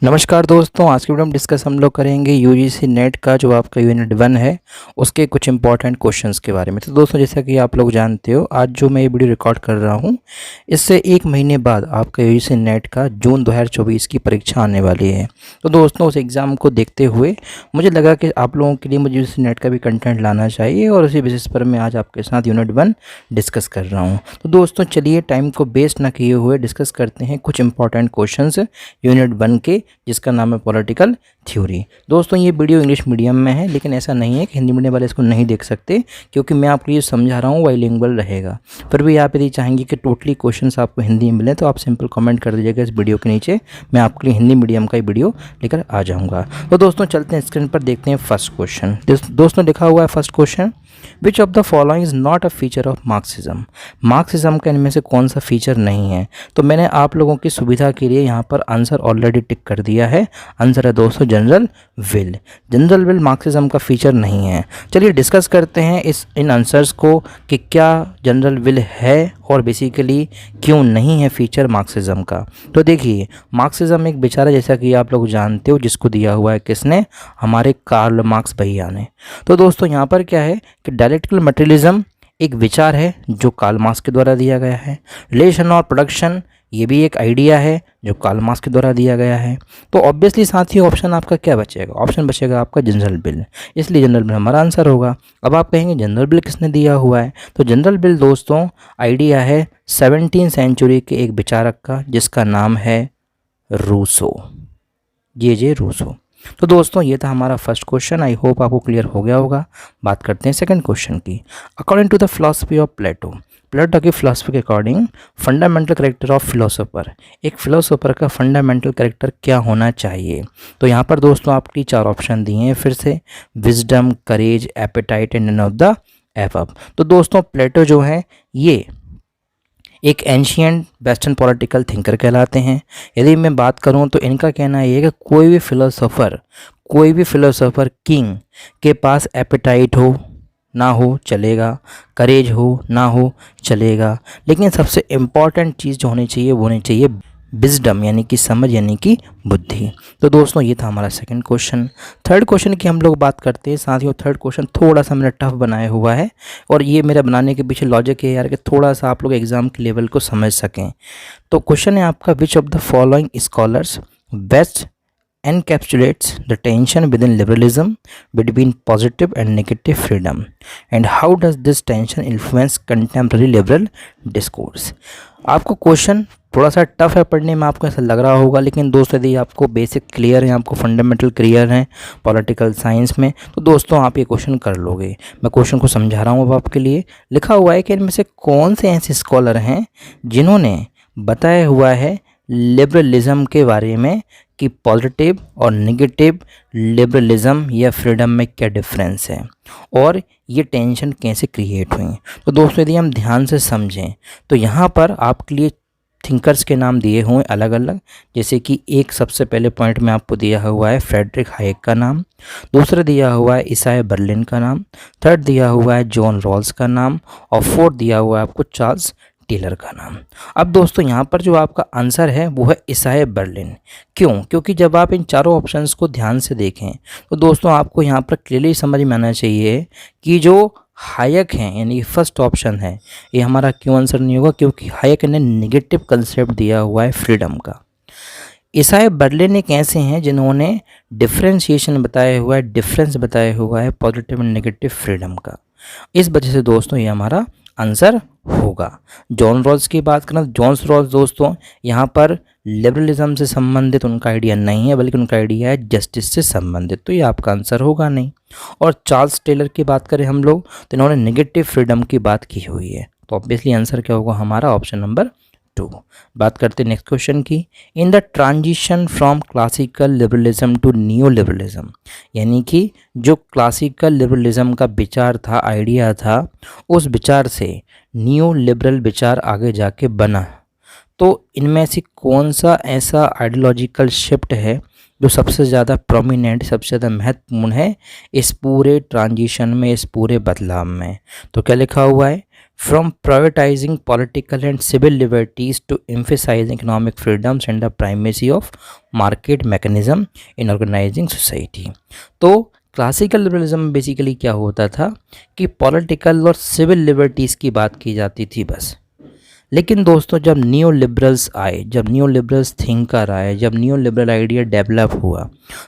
नमस्कार दोस्तों, आज की वीडियो में डिस्कस हम लोग करेंगे यूजीसी नेट का जो आपका यूनिट 1 है उसके कुछ इंपॉर्टेंट क्वेश्चंस के बारे में। तो दोस्तों, जैसा कि आप लोग जानते हो, आज जो मैं ये वीडियो रिकॉर्ड कर रहा हूँ इससे एक महीने बाद आपका यूजीसी नेट का जून 2024 की परीक्षा आने वाली है। तो दोस्तों, उस एग्ज़ाम को देखते हुए मुझे लगा कि आप लोगों के लिए मुझे यूजीसी नेट का भी कंटेंट लाना चाहिए और उसी बेसिस पर मैं आज आपके साथ यूनिट 1 डिस्कस कर रहा हूँ। तो दोस्तों, चलिए टाइम को वेस्ट ना किए हुए डिस्कस करते हैं कुछ इंपॉर्टेंट क्वेश्चंस यूनिट 1 के, जिसका नाम है पॉलिटिकल थ्योरी। दोस्तों, ये वीडियो इंग्लिश मीडियम में है, लेकिन ऐसा नहीं है कि हिंदी मीडियम वाले इसको नहीं देख सकते, क्योंकि मैं आपको ये समझा रहा हूँ बाइलिंगुअल रहेगा। फिर भी आप यदि चाहेंगे कि टोटली क्वेश्चंस आपको हिंदी में मिले तो आप सिंपल कमेंट कर दीजिएगा इस वीडियो के नीचे, मैं आपके लिए हिंदी मीडियम का ही वीडियो लेकर आ जाऊँगा। तो दोस्तों, चलते हैं स्क्रीन पर, देखते हैं फर्स्ट क्वेश्चन। दोस्तों, लिखा हुआ है first question, which of the following is not a feature of Marxism. Marxism का इनमें से कौन सा फीचर नहीं है? तो मैंने आप लोगों की सुविधा के लिए यहाँ पर आंसर ऑलरेडी टिक कर दिया है। आंसर है दोस्तों general will. General will Marxism का फीचर नहीं है। चलिए डिस्कस करते हैं इन आंसर्स को कि क्या जनरल विल है और बेसिकली क्यों नहीं है फीचर मार्क्सिज्म का। तो देखिए, मार्क्सिज्म एक विचार है, जैसा कि आप लोग जानते हो, जिसको दिया हुआ है किसने? हमारे कार्ल मार्क्स भैया ने। तो दोस्तों, यहाँ पर क्या है कि डायलेक्टिकल मटेरियलिज्म एक विचार है जो कार्ल मार्क्स के द्वारा दिया गया है। रिलेशन और प्रोडक्शन, ये भी एक आइडिया है जो कार्ल मार्क्स के द्वारा दिया गया है। तो ऑब्वियसली साथ ही ऑप्शन आपका क्या बचेगा? ऑप्शन बचेगा आपका जनरल बिल, इसलिए जनरल बिल हमारा आंसर होगा। अब आप कहेंगे जनरल बिल किसने दिया हुआ है? तो जनरल बिल दोस्तों आइडिया है 17वीं सेंचुरी के एक विचारक का, जिसका नाम है रूसो, जे रूसो। तो दोस्तों, ये था हमारा फर्स्ट क्वेश्चन। आई होप आपको क्लियर हो गया होगा। बात करते हैं सेकंड क्वेश्चन की। According to the philosophy of Plato की फिलॉसफी के according fundamental character of philosopher, एक फिलोसोफर का फंडामेंटल कैरेक्टर क्या होना चाहिए? तो यहाँ पर दोस्तों आपकी 4 ऑप्शन दिए हैं फिर से, wisdom, courage, appetite and none of the above. तो दोस्तों, प्लेटो जो है ये एक एंशियंट वेस्टर्न पॉलिटिकल थिंकर कहलाते हैं। यदि मैं बात करूं तो इनका कहना ये है कि कोई भी फिलोसोफर किंग के पास एपेटाइट हो ना हो चलेगा, करेज हो ना हो चलेगा, लेकिन सबसे इम्पॉर्टेंट चीज़ जो होनी चाहिए वो होनी चाहिए विजडम, यानी कि समझ, यानी कि बुद्धि। तो दोस्तों, ये था हमारा सेकंड क्वेश्चन। थर्ड क्वेश्चन की हम लोग बात करते हैं। साथ ही वो थर्ड क्वेश्चन थोड़ा सा मैंने टफ बनाया हुआ है, और ये मेरा बनाने के पीछे लॉजिक है यार कि थोड़ा सा आप लोग एग्जाम के लेवल को समझ सकें। तो क्वेश्चन है आपका, विच of the following scholars best encapsulates the tension within liberalism between positive and negative freedom, and how does this tension influence contemporary liberal discourse। आपको क्वेश्चन थोड़ा सा टफ है पढ़ने में, आपको ऐसा लग रहा होगा, लेकिन दोस्तों यदि आपको बेसिक क्लियर है, आपको फंडामेंटल क्लियर है पॉलिटिकल साइंस में, तो दोस्तों आप ये क्वेश्चन कर लोगे। मैं क्वेश्चन को समझा रहा हूँ अब आपके लिए। लिखा हुआ है कि इनमें से कौन से ऐसे स्कॉलर हैं जिन्होंने बताया हुआ है लिबरलिज्म के बारे में कि पॉजिटिव और नेगेटिव लिबरलिज्म या फ्रीडम में क्या डिफरेंस है और ये टेंशन कैसे क्रिएट हुई। तो दोस्तों, यदि हम ध्यान से समझें तो यहाँ पर आपके लिए थिंकर्स के नाम दिए हुए अलग अलग, जैसे कि एक सबसे पहले पॉइंट में आपको दिया हुआ है फ्रेडरिक हायेक का नाम, दूसरा दिया हुआ है इसाय बर्लिन का नाम, थर्ड दिया हुआ है जॉन रॉल्स का नाम, और फोर्थ दिया हुआ है आपको चार्ल्स टेलर का नाम। अब दोस्तों, यहाँ पर जो आपका आंसर है वो है इसाय बर्लिन। क्यों? क्योंकि जब आप इन चारों ऑप्शंस को ध्यान से देखें तो दोस्तों आपको यहाँ पर क्लियरली समझ में आना चाहिए कि जो हायक हैं, यानी फर्स्ट ऑप्शन है, ये हमारा क्यों आंसर नहीं होगा, क्योंकि हायक ने नेगेटिव कंसेप्ट दिया हुआ है फ्रीडम का। इसाय बर्लिन एक ऐसे हैं जिन्होंने डिफ्रेंशिएशन बताया हुआ है, डिफरेंस बताया हुआ है पॉजिटिव एंड नेगेटिव फ्रीडम का। इस वजह से दोस्तों ये हमारा आंसर होगा। जॉन रॉल्स की बात करें, जॉन रॉल्स दोस्तों यहाँ पर लिबरलिज्म से संबंधित उनका आइडिया नहीं है, बल्कि उनका आइडिया है जस्टिस से संबंधित, तो ये आपका आंसर होगा नहीं। और चार्ल्स टेलर की बात करें हम लोग तो इन्होंने नेगेटिव फ्रीडम की बात की हुई है, तो ऑब्वियसली आंसर क्या होगा हमारा? Option number 2। बात करते हैं नेक्स्ट क्वेश्चन की। In the transition from classical liberalism to new liberalism, यानी कि जो क्लासिकल लिबरलिज्म का विचार था, आइडिया था, उस विचार से न्यू लिबरल विचार आगे जाके बना, तो इनमें से कौन सा ऐसा आइडियोलॉजिकल शिफ्ट है जो सबसे ज़्यादा प्रोमिनेंट, सबसे ज़्यादा महत्वपूर्ण है इस पूरे ट्रांजिशन में, इस पूरे बदलाव में? तो क्या लिखा हुआ है? from privatizing political and civil liberties to emphasizing economic freedoms and the primacy of market mechanism in organizing society। तो क्लासिकल लिबरलिज्म बेसिकली क्या होता था कि पॉलिटिकल और सिविल लिबर्टीज़ की बात की जाती थी बस। लेकिन दोस्तों जब न्यू लिबरल्स आए, जब न्यू लिबरल्स थिंकर आए, जब न्यू लिबरल आइडिया डेवलप हुआ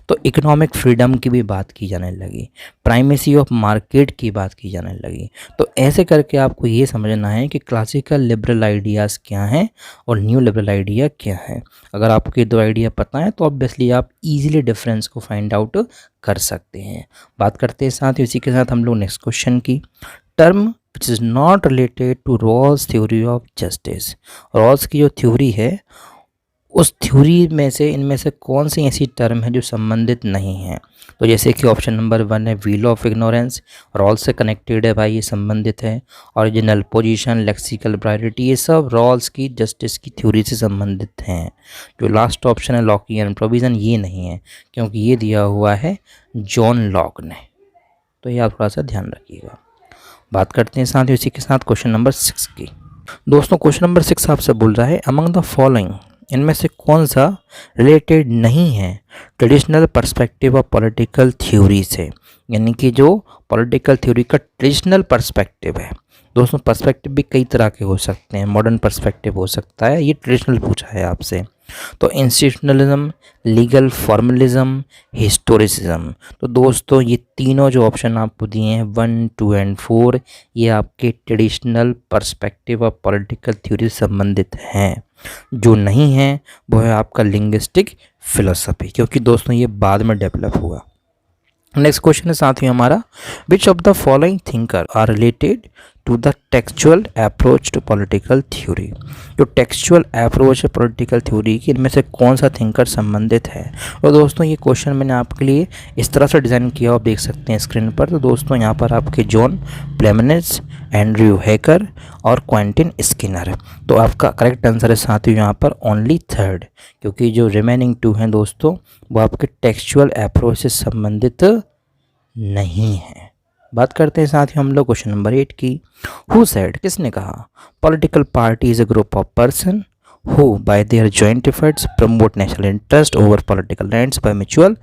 तो इकोनॉमिक फ्रीडम की भी बात की जाने लगी, प्राइमेसी ऑफ मार्केट की बात की जाने लगी। तो ऐसे करके आपको ये समझना है कि क्लासिकल लिबरल आइडियाज़ क्या हैं और न्यू लिबरल आइडिया क्या है। अगर आपको ये दो आइडिया पता है तो ऑब्वियसली आप इजीली डिफरेंस को फाइंड आउट कर सकते हैं। बात करते हैं साथ ही इसी के साथ हम लोग नेक्स्ट क्वेश्चन की। Term which is not related to Rawls theory of justice। Rawls की जो थ्योरी है उस थ्योरी में से इनमें से कौन सी ऐसी टर्म है जो संबंधित नहीं है। तो जैसे कि ऑप्शन नंबर 1 है व्हील ऑफ इग्नोरेंस, रॉल्स से कनेक्टेड है भाई, ये संबंधित है। ओरिजिनल पोजीशन, लेक्सिकल प्रायोरिटी, ये सब रॉल्स की जस्टिस की थ्योरी से संबंधित हैं। जो लास्ट ऑप्शन है लॉकियन प्रोविज़न, ये नहीं है क्योंकि ये दिया हुआ है जॉन लॉक ने। तो ये आप थोड़ा सा ध्यान रखिएगा। बात करते हैं साथ ही उसी के साथ क्वेश्चन नंबर 6 की। दोस्तों क्वेश्चन नंबर 6 आपसे बोल रहा है अमंग द फॉलोइंग, इनमें से कौन सा रिलेटेड नहीं है traditional perspective of political theory से। यानी कि जो पॉलिटिकल थ्योरी का ट्रेडिशनल पर्सपेक्टिव है। दोस्तों पर्सपेक्टिव भी कई तरह के हो सकते हैं, मॉडर्न पर्सपेक्टिव हो सकता है, ये ट्रेडिशनल पूछा है आपसे। तो इंस्टीट्यूशनलिज्म, लीगल फॉर्मलिज्म, हिस्टोरिसिज्म। तो दोस्तों ये तीनों जो ऑप्शन आपको दिए हैं 1, 2 एंड 4, ये आपके traditional perspective of political theory से संबंधित हैं। जो नहीं है वो है आपका लिंग्विस्टिक फिलोसफी, क्योंकि दोस्तों ये बाद में डेवलप हुआ। नेक्स्ट क्वेश्चन है साथ ही हमारा, which of the following thinker are related to the textual approach to political theory. जो टेक्सचुअल अप्रोच है पॉलिटिकल थ्योरी की, इनमें से कौन सा थिंकर संबंधित है। और दोस्तों ये क्वेश्चन मैंने आपके लिए इस तरह से डिज़ाइन किया, आप देख सकते हैं स्क्रीन पर। तो दोस्तों यहाँ पर आपके जॉन प्लेमिनिस, एंड्रयू हैकर और क्वेंटिन स्किनर। तो आपका करेक्ट आंसर है साथियों यहाँ पर ओनली 3rd, क्योंकि जो रिमेनिंग 2 हैं दोस्तों वो आपके टेक्सचुअल अप्रोच से संबंधित नहीं है। बात करते हैं साथ ही हम लोग क्वेश्चन नंबर 8 की। हु सेड, किसने कहा, political party is a group of person who bye there joint efforts promote national interest over political lands by mutual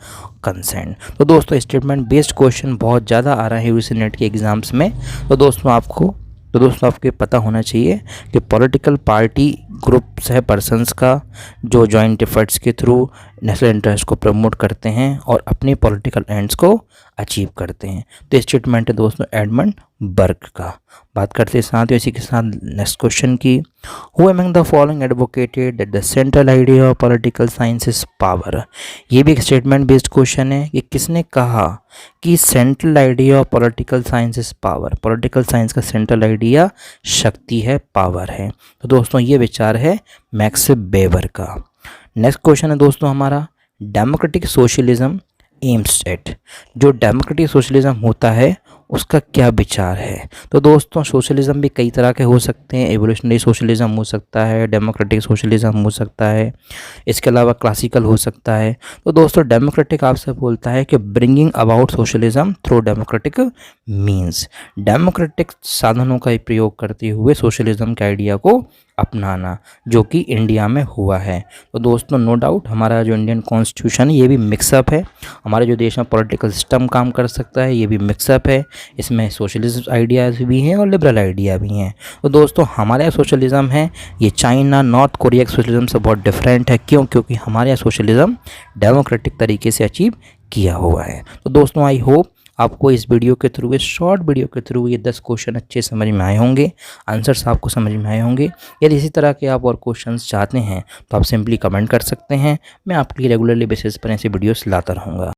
consent. तो दोस्तों स्टेटमेंट बेस्ड क्वेश्चन बहुत ज़्यादा आ रहा है यूजीसी नेट के एग्जाम्स में। तो दोस्तों आपको पता होना चाहिए कि पॉलिटिकल पार्टी ग्रुप्स है पर्सन्स का जो जॉइंट एफर्ट्स के थ्रू नेशनल इंटरेस्ट को प्रमोट करते हैं और अपने पॉलिटिकल एंड्स को अचीव करते हैं। तो स्टेटमेंट है दोस्तों एडमंड बर्ग का। बात करते हैं साथ ही इसी के साथ नेक्स्ट क्वेश्चन की। Who among the following advocated that the central idea of political science is power. ये भी एक स्टेटमेंट बेस्ड क्वेश्चन है कि किसने कहा कि central idea of political science is power. Political science का सेंट्रल आइडिया शक्ति है, पावर है। तो दोस्तों ये विचार है मैक्स वेबर का। नेक्स्ट क्वेश्चन है दोस्तों हमारा, डेमोक्रेटिक सोशलिज्म एम्स एट। जो डेमोक्रेटिक सोशलिज्म होता है उसका क्या विचार है। तो दोस्तों सोशलिज्म भी कई तरह के हो सकते हैं, एवोल्यूशनरी सोशलिज्म हो सकता है, डेमोक्रेटिक सोशलिज्म हो सकता है, इसके अलावा क्लासिकल हो सकता है। तो दोस्तों डेमोक्रेटिक आपसे बोलता है कि bringing about socialism through democratic means, democratic साधनों का प्रयोग करते हुए सोशलिज्म के आइडिया को अपनाना, जो कि इंडिया में हुआ है। तो दोस्तों नो डाउट हमारा जो इंडियन कॉन्स्टिट्यूशन है ये भी मिक्सअप है। हमारे जो देश में पॉलिटिकल सिस्टम काम कर सकता है ये भी मिक्सअप है। इसमें सोशलिज्म आइडियाज़ भी हैं और लिबरल आइडिया भी हैं। तो दोस्तों हमारे यहाँ सोशलिज्म है ये चाइना नॉर्थ कोरिया के सोशलिज्म से बहुत डिफरेंट है। क्यों? क्योंकि हमारे यहाँ सोशलिज्म डेमोक्रेटिक तरीके से अचीव किया हुआ है। तो दोस्तों आई होप आपको इस वीडियो के थ्रू, इस शॉर्ट वीडियो के थ्रू ये 10 क्वेश्चन अच्छे समझ में आए होंगे, आंसर्स आपको समझ में आए होंगे। यदि इसी तरह के आप और क्वेश्चंस चाहते हैं तो आप सिंपली कमेंट कर सकते हैं। मैं आपके लिए रेगुलरली बेसिस पर ऐसे वीडियोस लाता रहूँगा।